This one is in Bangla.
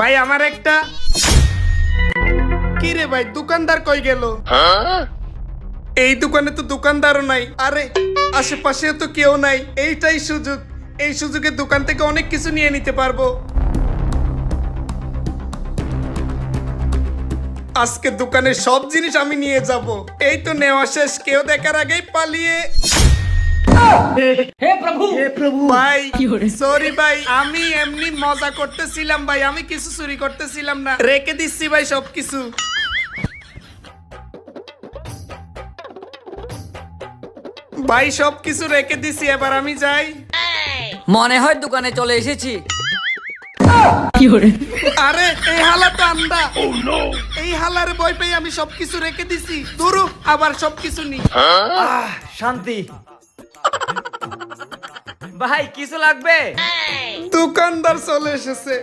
ভাই আমার একটা কি রে ভাই, দোকানদার কই গেল? এই দোকানে তো দোকানদারও নাই। আরে আশেপাশে তো কেউ নাই, এইটাই সুযোগ। এই সুযোগে দোকান থেকে অনেক কিছু নিয়ে নিতে পারবো। আজকে দোকানের সব জিনিস আমি নিয়ে যাব। এই তো নেওয়া শেষ, কেউ দেখার আগেই পালিয়ে। हे प्रभु ভাই সরি ভাই, আমি এমনি মজা করতেছিলাম ভাই, আমি কিছু চুরি করতেছিলাম না, রেখে দিচ্ছি ভাই সবকিছু। ভাই সবকিছু রেখে দিছি, এবার আমি যাই। মনে হয় দোকানে চলে এসেছি। আরে এই হালা তো আন্দা। এই হালার ভয় পেয়ে আমি সবকিছু রেখে দিছি। দুরু আবার সবকিছু নি। শান্তি। ভাই কিছু লাগবে? দোকানদার চলে এসেছে।